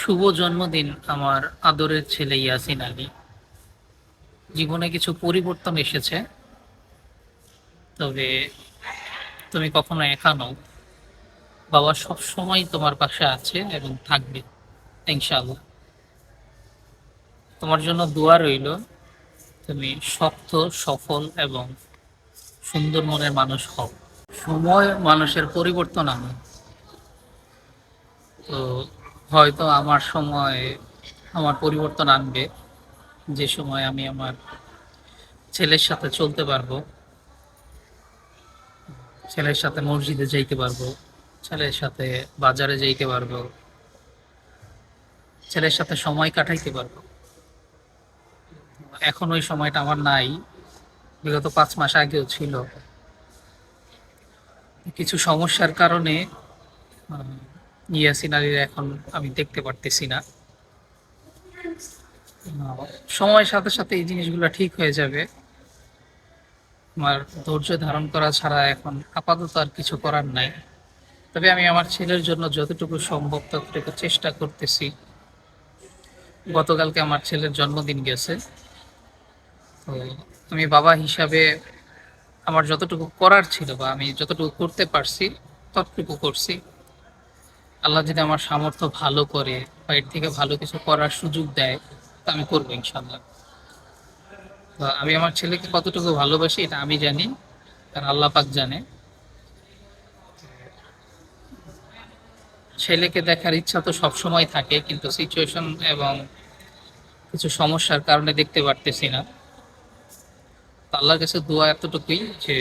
শুভ জন্মদিন আমার আদরের ছেলে ইয়াসিন আলী। জীবনে কিছু পরিবর্তন এসেছে, তবে তুমি কখনো একা নও। বাবা সব সময় তোমার পাশে আছে এবং থাকবে ইনশাআল্লাহ। তোমার জন্য দোয়া রইল। তুমি শক্ত, সফল এবং সুন্দর মনের মানুষ হও। সময় মানুষের পরিবর্তন আনে। তো হয়তো আমার সময় আমার পরিবর্তন আনবে, যে সময় আমি আমার ছেলের সাথে চলতে পারবো, ছেলের সাথে মসজিদে যাইতে পারবো, ছেলের সাথে বাজারে যাইতে পারবো, ছেলের সাথে সময় কাটাইতে পারবো। এখন ওই সময়টা আমার নাই। বিগত 5 মাস আগেও ছিল। কিছু সমস্যার কারণে আহ, ইয়াসিন আলীর এখন আমি দেখতে পারতেছি না। সময়ের সাথে সাথে এই জিনিসগুলো ঠিক হয়ে যাবে। আমার ধৈর্য ধারণ করা ছাড়া এখন আপাতত আর কিছু করার নাই। তবে আমি আমার ছেলের জন্য যতটুকু সম্ভব ততটুকু চেষ্টা করতেছি। গতকালকে আমার ছেলের জন্মদিন গেছে। তো আমি বাবা হিসাবে আমার যতটুকু করার ছিল বা আমি যতটুকু করতে পারছি ততটুকু করছি। আল্লাহ যদি আমার সামর্থ্য ভালো করে বা এর থেকে ভালো কিছু করার সুযোগ দেয়, তা আমি করবো ইনশাল্লাহ। তো আমি আমার ছেলেকে কতটুকু ভালোবাসি এটা আমি জানি, আর আল্লাহ পাক জানে। ছেলেকে দেখার ইচ্ছা তো সবসময় থাকে, কিন্তু সিচুয়েশন এবং কিছু সমস্যার কারণে দেখতে পারতেছি না। তো আল্লাহর কাছে দোয়া এতটুকুই যে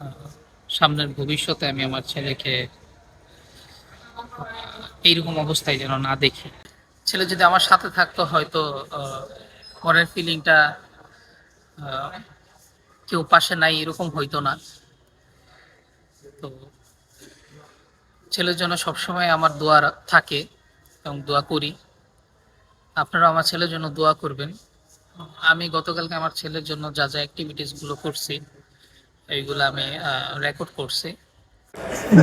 আহ, সামনের ভবিষ্যতে আমি আমার ছেলেকে এইরকম অবস্থায় যেন না দেখি। ছেলে যদি আমার সাথে থাকতো হয়তো আহ, পরের ফিলিংটা কেউ পাশে নাই এরকম হইতো না। তো ছেলের জন্য সবসময় আমার দোয়া থাকে এবং দোয়া করি। আপনারা আমার ছেলের জন্য দোয়া করবেন। আমি গতকালকে আমার ছেলের জন্য যা যা অ্যাক্টিভিটিস গুলো করছি এইগুলো আমি রেকর্ড করছি।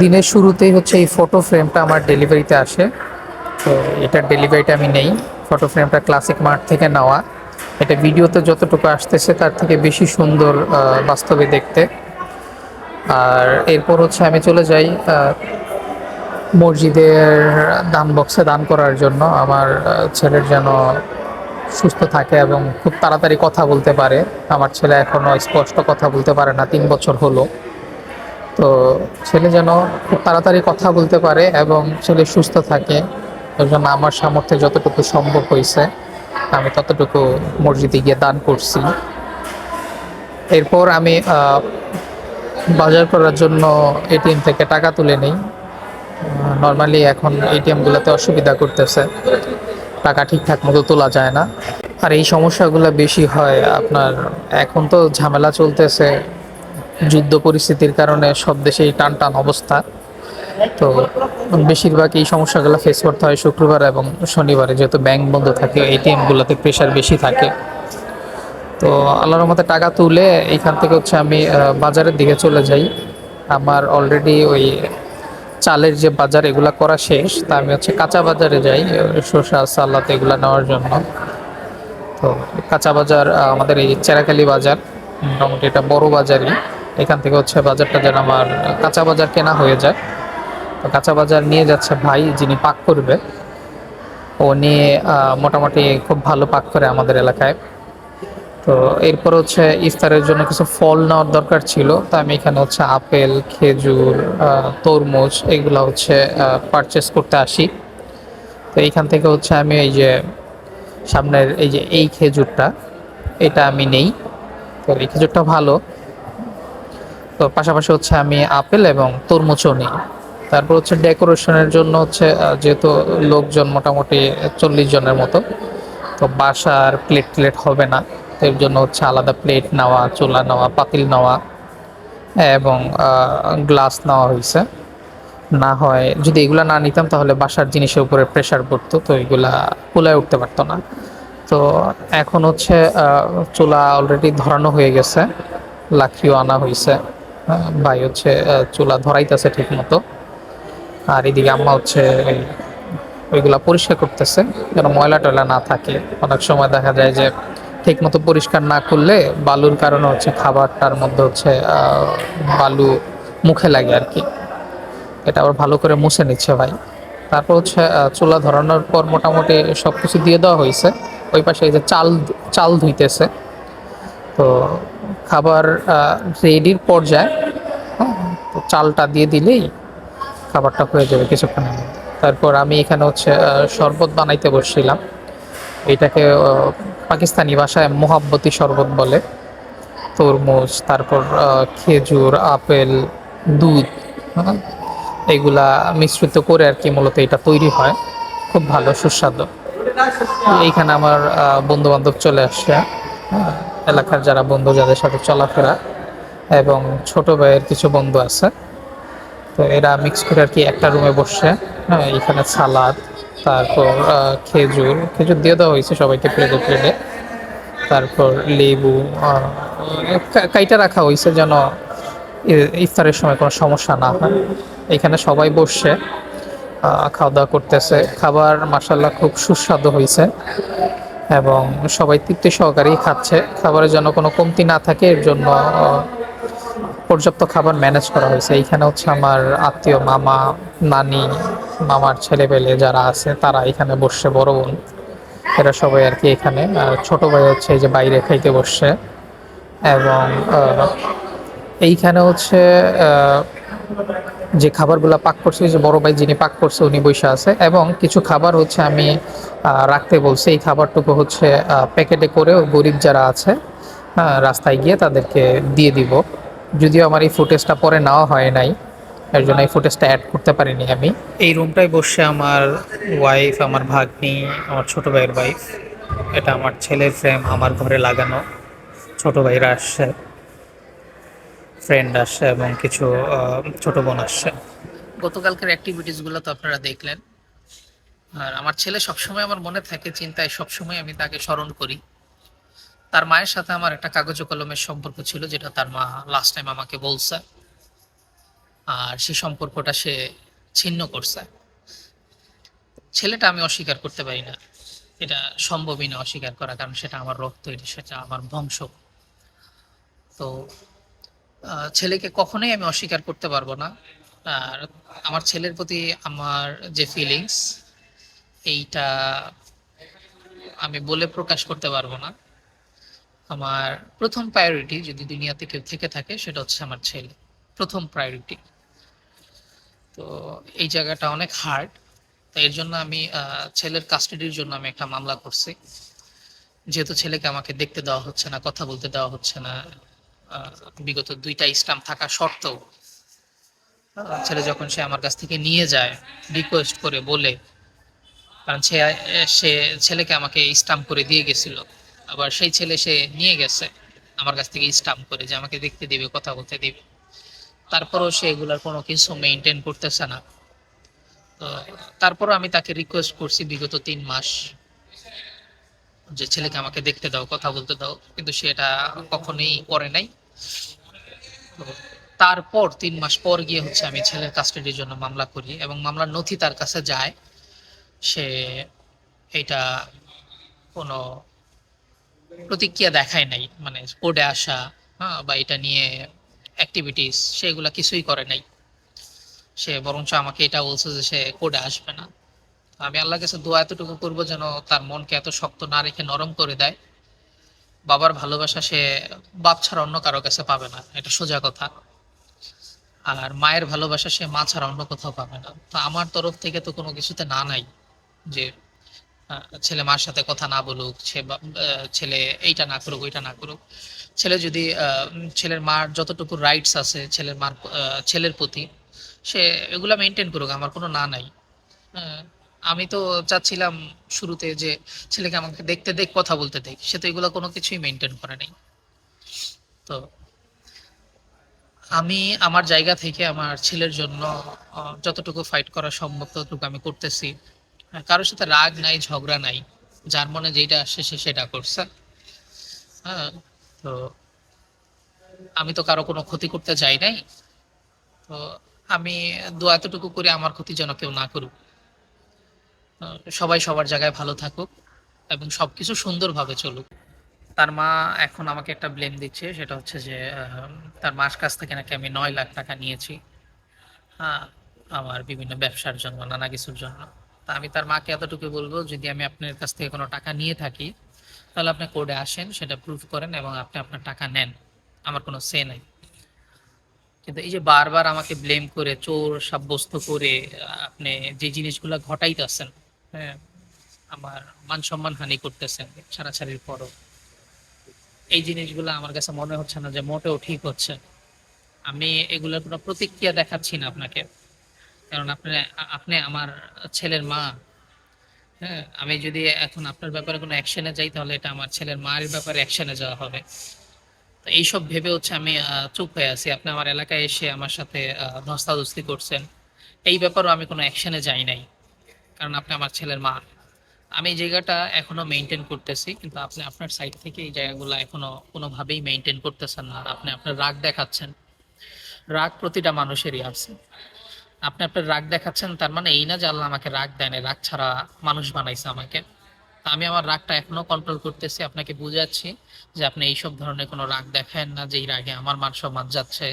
দিনের শুরুতেই হচ্ছে এই ফটো ফ্রেমটা আমার ডেলিভারিতে আসে। তো এটার ডেলিভারিটা আমি নেই। ফটো ফ্রেমটা ক্লাসিক মার্ট থেকে নেওয়া। এটা ভিডিওতে যতটুকু আসতেছে তার থেকে বেশি সুন্দর বাস্তবে দেখতে। আর এরপর হচ্ছে আমি চলে যাই মসজিদের দান বক্সে দান করার জন্য। আমার ছেলের যেন সুস্থ থাকে এবং খুব তাড়াতাড়ি কথা বলতে পারে। আমার ছেলে এখনও স্পষ্ট কথা বলতে পারে না, 3 বছর হলো। তো ছেলে যেন খুব তাড়াতাড়ি কথা বলতে পারে এবং ছেলে সুস্থ থাকে, এর জন্য আমার সামর্থ্যে যতটুকু সম্ভব হয়েছে আমি ততটুকু মসজিদে গিয়ে দান করছি। এরপর আমি বাজার করার জন্য এটিএম থেকে টাকা তুলে নিই। নর্মালি এখন এটিএমগুলোতে অসুবিধা করতেছে, টাকা ঠিকঠাক মতো তোলা যায় না। আর এই সমস্যাগুলো বেশি হয় আপনার, এখন তো ঝামেলা চলতেছে, যুদ্ধ পরিস্থিতির কারণে সব দেশেই টান টান অবস্থা। তো বেশিরভাগ এই সমস্যাগুলো ফেস করতে হয় শুক্রবার এবং শনিবারে, যেহেতু ব্যাংক বন্ধ থাকে, এটিএমগুলোতে প্রেশার বেশি থাকে। তো আল্লাহর রহমতে টাকা তুলে এইখান থেকে হচ্ছে আমি বাজারের দিকে চলে যাই। আমার অলরেডি ওই চালের যে বাজার এগুলা করা শেষ, তা আমি হচ্ছে কাঁচা বাজারে যাই শসা সালাদ এগুলা নেওয়ার জন্য। তো কাঁচা বাজার আমাদের এই চেরাকালি বাজার, মোটামুটি এটা বড় বাজারই। এখান থেকে হচ্ছে বাজারটা যেন আমার কাঁচা বাজার কেনা হয়ে যায়। তো কাঁচা বাজার নিয়ে যাচ্ছে ভাই, যিনি পাক করবে। ও নিয়ে মোটামুটি খুব ভালো পাক করে আমাদের এলাকায়। তো এরপর হচ্ছে ইফতারের জন্য কিছু ফল নেওয়ার দরকার ছিল, তো আমি এখানে হচ্ছে আপেল, খেজুর, তরমুজ এগুলো হচ্ছে পারচেস করতে আসি। তো এইখান থেকে হচ্ছে আমি এই যে সামনের এই যে এই খেজুরটা, এটা আমি নেই। তো এই খেজুরটা ভালো। তো পাশাপাশি হচ্ছে আমি আপেল এবং তরমুজও নিই। তারপর হচ্ছে ডেকোরেশনের জন্য হচ্ছে যেহেতু লোকজন মোটামুটি 40 জনের মতো, তো বাসার প্লেট প্লেট হবে না, তো এর জন্য হচ্ছে আলাদা প্লেট নেওয়া, চুলা নেওয়া, পাতিল নেওয়া এবং গ্লাস নেওয়া হয়েছে। না হয় যদি এগুলা না নিতাম তাহলে বাসার জিনিসের উপরে প্রেশার পড়তো, তো এগুলা কুলায় উঠতে পারতো না। তো এখন হচ্ছে চুলা অলরেডি ধরানো হয়ে গেছে, লাকড়িও আনা হয়েছে। ভাই হচ্ছে চুলা ধরাইতেছে ঠিক মতো। আর এদিকে আম্মা হচ্ছে ওইগুলা পরিষ্কার করতেছে যেন ময়লা টয়লা না থাকে। অনেক সময় দেখা যায় যে ঠিক মতো পরিষ্কার না করলে বালুর কারণে হচ্ছে খাবারটার মধ্যে হচ্ছে বালু মুখে লাগে আর কি। এটা আবার ভালো করে মুছে নিচ্ছে ভাই। তারপর হচ্ছে চুলা ধরানোর পর মোটামুটি সব কিছু দিয়ে দেওয়া হয়েছে। ওই পাশে এই যে চাল চাল ধুইতেছে। তো খাবার রেডির পর্যায়ে, হ্যাঁ, তো চালটা দিয়ে দিলেই খাবারটা হয়ে যাবে কিছুক্ষণের মধ্যে। তারপর আমি এখানে হচ্ছে শরবত বানাইতে বসছিলাম। এটাকে পাকিস্তানি ভাষায় মোহাব্বতি শরবত বলে। তরমুজ, তারপর খেজুর, আপেল, দুধ, হ্যাঁ, এগুলা মিশ্রিত করে আর কি মূলত এটা তৈরি হয়। খুব ভালো সুস্বাদু। এইখানে আমার বন্ধু বান্ধব চলে আসছে, হ্যাঁ, এলাকার যারা বন্ধু যাদের সাথে চলাফেরা, এবং ছোট ভাইয়ের কিছু বন্ধু আছে। তো এরা মিক্স করে আর কি একটা রুমে বসছে। হ্যাঁ, এখানে সালাদ, তারপর খেজুর খেজুর দিয়ে দেওয়া হয়েছে সবাইকে প্লেটে প্লেটে। তারপর লেবু কাইটা রাখা হয়েছে যেন ইফতারের সময় কোনো সমস্যা না হয়। এখানে সবাই বসছে, খাওয়া দাওয়া করতেছে। খাবার মাশাল্লাহ খুব সুস্বাদু হয়েছে এবং সবাই তৃপ্তি সহকারেই খাচ্ছে। খাবারের জন্য কোনো কমতি না থাকে এর জন্য পর্যাপ্ত খাবার ম্যানেজ করা হয়েছে। এইখানে হচ্ছে আমার আত্মীয়, মামা, নানি, মামার ছেলেপেলে যারা আছে তারা এখানে বসছে, বড় বোন, এরা সবাই আর কি এখানে। আর ছোট ভাই হচ্ছে এই যে বাইরে খাইতে বসছে। এবং এইখানে হচ্ছে যে খাবারগুলো পাক করছে, যে বড় ভাই যিনি পাক করছে উনি বসে আছে। এবং কিছু খাবার হচ্ছে আমি রাখতে বলছি। এই খাবারটুকু হচ্ছে প্যাকেটে করেও গরিব যারা আছে রাস্তায় গিয়ে তাদেরকে দিয়ে দিব। যদিও আমার এই ফুটেজটা পরে নেওয়া হয় নাই, এর জন্য এই ফুটেজটা অ্যাড করতে পারিনি আমি। এই রুমটায় বসে আমার ওয়াইফ, আমার ভাগ্নি, আমার ছোট ভাইয়ের ওয়াইফ, এটা আমার ছেলের ফ্রেম আমার ঘরে লাগানো। ছোট ভাইরা আসছে, ফ্রেন্ড আসছে এবং কিছু ছোট বোন আসছে। গতকালকের অ্যাক্টিভিটিসগুলো তো আপনারা দেখলেন। আর আমার ছেলে সবসময় আমার মনে থাকে, চিন্তায় সবসময় আমি তাকে স্মরণ করি। তার মায়ের সাথে আমার একটা কাগজ কলমের সম্পর্ক ছিল, যেটা তার মা লাস্ট টাইম আমাকে বলছে। আর সেই সম্পর্কটা সে ছিন্ন করছে। ছেলেটা আমি অস্বীকার করতে পারি না, এটা সম্ভবই না অস্বীকার করা, কারণ সেটা আমার রক্ত, এটা সেটা আমার বংশ। তো ছেলেকে কখনোই আমি অস্বীকার করতে পারবো না। আর আমার ছেলের প্রতি আমার যে ফিলিংস, এইটা আমি বলে প্রকাশ করতে পারবো না। আমার প্রথম প্রায়োরিটি যদি দুনিয়াতে কেউ থেকে থাকে সেটা হচ্ছে আমার ছেলে, প্রথম প্রায়োরিটি। তো এই জায়গাটা অনেক হার্ড। তো এর জন্য আমি ছেলের কাস্টাডির জন্য আমি একটা মামলা করছি। যেহেতু ছেলেকে আমাকে দেখতে দেওয়া হচ্ছে না, কথা বলতে দেওয়া হচ্ছে না, বিগত 2টা স্ট্যাম্প থাকা সত্ত্বেও ছেলে যখন সে আমার কাছ থেকে নিয়ে যায় রিকোয়েস্ট করে বলে, কারণ সে সে ছেলেকে আমাকে স্টাম্প করে দিয়ে গেছিল, আবার সেই ছেলে সে নিয়ে গেছে আমার কাছ থেকে স্টাম্প করে যে আমাকে দেখতে দিবে, কথা বলতে দিবে, তারপরেও সে এগুলার কোনো কিছু মেনটেন করতেছে না। তো তারপরও আমি তাকে রিকোয়েস্ট করছি বিগত 3 মাস যে ছেলেকে আমাকে দেখতে দাও, কথা বলতে দাও, কিন্তু সে এটা কখনোই করে নাই। তো তারপর 3 মাস পর গিয়ে হচ্ছে আমি ছেলের কাস্টাডির জন্য মামলা করি এবং মামলার নথি তার কাছে যায়। সে এটা কোনো প্রতিক্রিয়া দেখায় নাই, মানে কোর্টে আসা, হ্যাঁ, বা এটা নিয়ে অ্যাক্টিভিটিস সেগুলা কিছুই করে নাই। সে বরঞ্চ আমাকে এটা বলছে যে সে কোর্টে আসবে না। আমি আল্লাহর কাছে দোয়া এতটুকু করবো যেন তার মনকে এত শক্ত না রেখে নরম করে দেয়। বাবার ভালোবাসা সে বাপ ছাড়া অন্য কারো কাছে পাবে না, এটা সোজা কথা। আর মায়ের ভালোবাসা সে মা ছাড়া অন্য কোথাও পাবে না। তো আমার তরফ থেকে তো কোনো কিছুতে না নাই যে ছেলে মার সাথে কথা না বলুক, ছেলে এইটা না করুক, ওইটা না করুক। ছেলে যদি ছেলের মার যতটুকু রাইটস আছে ছেলের মার ছেলের প্রতি, সে এগুলা মেনটেন করুক, আমার কোনো না নাই। আহ, আমি তো চাচ্ছিলাম শুরুতে যে ছেলেকে আমাকে দেখতে দেখ, কথা বলতে দেখ, সে তো এগুলো কোনো কিছুই মেনটেন করে নাই। তো আমি আমার জায়গা থেকে আমার ছেলের জন্য যতটুকু ফাইট করা সম্ভব ততটুকু আমি করতেছি। কারোর সাথে রাগ নাই, ঝগড়া নাই, যার মনে যেটা আসছে সে সেটা করছে। হ্যাঁ, তো আমি তো কারো কোনো ক্ষতি করতে চাই নাই। তো আমি দোয়া এতটুকু করে আমার ক্ষতি যেন কেউ না করুক। সবাই সবার জায়গায় ভালো থাকুক এবং সবকিছু সুন্দরভাবে চলুক। তার মা এখন আমাকে একটা ব্লেম দিচ্ছে, সেটা হচ্ছে যে তার মার কাছ থেকে নাকি আমি 9 লাখ টাকা নিয়েছি। হ্যাঁ, আমার বিভিন্ন ব্যবসার জন্য, নানা কিছুর জন্য। তা আমি তার মাকে এতটুকু বলবো, যদি আমি আপনার কাছ থেকে কোনো টাকা নিয়ে থাকি তাহলে আপনি কোর্টে আসেন, সেটা প্রুফ করেন এবং আপনি আপনার টাকা নেন। আমার কোনো সে নাই। কিন্তু এই যে বারবার আমাকে ব্লেম করে, চোর সাব্যস্ত করে আপনি যে জিনিসগুলো ঘটাইতেছেন, হ্যাঁ, আমার মান সম্মান হানি করতেছেন ছাড়াছাড়ির পরও, এই জিনিসগুলো আমার কাছে মনে হচ্ছে না যে মোটেও ঠিক হচ্ছে। আমি এগুলোর কোনো প্রতিক্রিয়া দেখাচ্ছি না আপনাকে, কারণ আপনি আপনি আমার ছেলের মা। হ্যাঁ, আমি যদি এখন আপনার ব্যাপারে কোনো অ্যাকশনে যাই তাহলে এটা আমার ছেলের মায়ের ব্যাপারে অ্যাকশনে যাওয়া হবে। তো এইসব ভেবে হচ্ছে আমি চুপ হয়ে আছি। আপনি আমার এলাকায় এসে আমার সাথে ধস্তাধস্তি করছেন। এই ব্যাপারেও আমি কোনো অ্যাকশনে যাই নাই, কারণ আপনি আমার ছেলের মা। আমি এই জায়গাটা এখনো মেনটেন করতেছি, কিন্তু আপনি আপনার সাইড থেকে এই জায়গাগুলো এখনো কোনোভাবেই মেনটেন করতেছেন না। আপনি আপনার রাগ দেখাচ্ছেন। রাগ প্রতিটা মানুষেরই আছে। আপনি আপনার রাগ দেখাচ্ছেন, তার মানে এই না যে আল্লাহ আমাকে রাগ দেয় না, রাগ ছাড়া মানুষ বানাইছে আমাকে। তা আমি আমার রাগটা এখনো কন্ট্রোল করতেছি, আপনাকে বুঝাচ্ছি যে আপনি এইসব ধরনের কোনো রাগ দেখায়েন না, যে এই রাগে আমার মান সম্মান যাচ্ছে।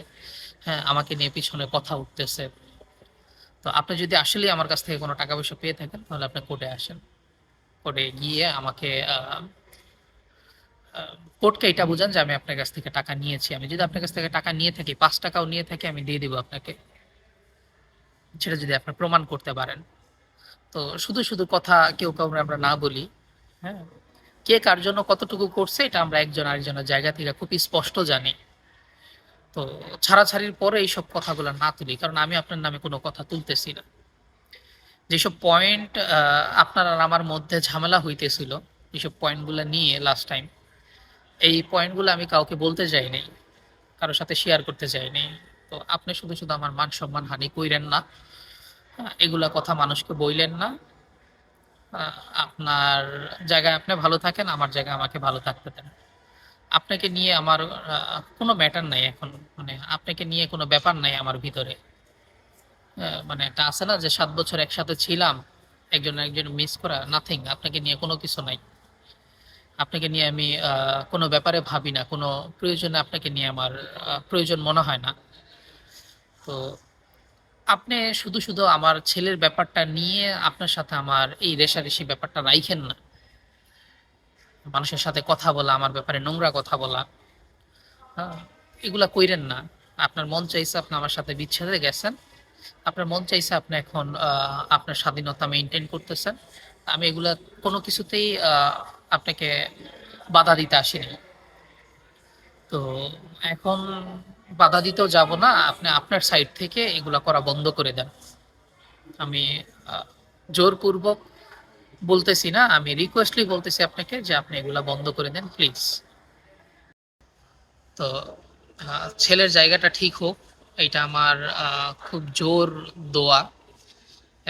হ্যাঁ, আমাকে নিয়ে পিছনে কথা উঠতেছে। তো আপনি যদি আসলে আমার কাছ থেকে কোনো টাকা পয়সা পেয়ে থাকেন তাহলে আপনি কোর্টে আসেন। কোর্টে গিয়ে আমাকে কোর্টকে এটা বুঝান যে আমি আপনার কাছ থেকে টাকা নিয়েছি। আমি যদি আপনার কাছ থেকে টাকা নিয়ে থাকি, 5 টাকাও নিয়ে থাকি, আমি দিয়ে দিব আপনাকে, সেটা যদি আপনি প্রমাণ করতে পারেন। তো শুধু শুধু কথা কেউ কাউকে আমরা না বলি। হ্যাঁ, কে কার জন্য কতটুকু করছে এটা আমরা একজন আরেকজনের জায়গা থেকে খুব স্পষ্ট জানি। তো ছাড়াছাড়ির পরে এইসব কথাগুলো না তুলি, কারণ আমি আপনার নামে কোনো কথা তুলতেছি না। যেসব পয়েন্ট আপনার আর আমার মধ্যে ঝামেলা হইতেছিল, এইসব পয়েন্টগুলো নিয়ে লাস্ট টাইম, এই পয়েন্টগুলো আমি কাউকে বলতে যাইনি, কারোর সাথে শেয়ার করতে চাইনি। তো আপনি শুধু শুধু আমার মান সম্মান হানি কইরেন না। হ্যাঁ, এগুলা কথা মানুষকে বইলেন না। আপনার জায়গায় আপনি ভালো থাকেন, আমার জায়গায় আমাকে ভালো থাকতে দেন। আপনাকে নিয়ে আমার কোনো ম্যাটার নাই এখন। মানে আপনাকে নিয়ে কোনো ব্যাপার নাই আমার ভিতরে। মানে একটা আছে না যে 7 বছর একসাথে ছিলাম, একজন একজন মিস করা, নাথিং। আপনাকে নিয়ে কোনো কিছু নাই। আপনাকে নিয়ে আমি কোনো ব্যাপারে ভাবি না, কোনো প্রয়োজনে আপনাকে নিয়ে আমার প্রয়োজন মনে হয় না। তো আপনি শুধু শুধু আমার ছেলের ব্যাপারটা নিয়ে আপনার সাথে আমার এই রেষারেষি ব্যাপারটা রাইখেন না। মানুষের সাথে কথা বলা, আমার ব্যাপারে নোংরা কথা বলা, হ্যাঁ, এগুলা কইরেন না। আপনার মন চাইছে আপনি আমার সাথে বিচ্ছেদে গেছেন, আপনার মন চাইছে আপনি এখন আপনার স্বাধীনতা মেনটেন করতেছেন। আমি এগুলা কোনো কিছুতেই আপনাকে বাধা দিতে আসিনি। তো এখন বাধা দিতেও যাব না। আপনি আপনার সাইড থেকে এগুলা করা বন্ধ করে দেন। আমি আহ, জোরপূর্বক বলতেছি না, আমি রিকোয়েস্টলি বলতেছি আপনাকে যে আপনি এগুলা বন্ধ করে দেন প্লিজ। তো ছেলের জায়গাটা ঠিক হোক, এটা আমার খুব জোর দোয়া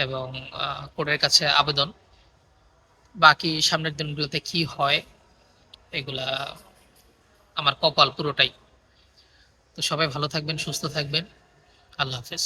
এবং কোর্টের কাছে আবেদন। বাকি সামনের দিনগুলোতে কি হয় এগুলা আমার কপাল পুরোটাই। তো সবাই ভালো থাকবেন, সুস্থ থাকবেন। আল্লাহ হাফেজ।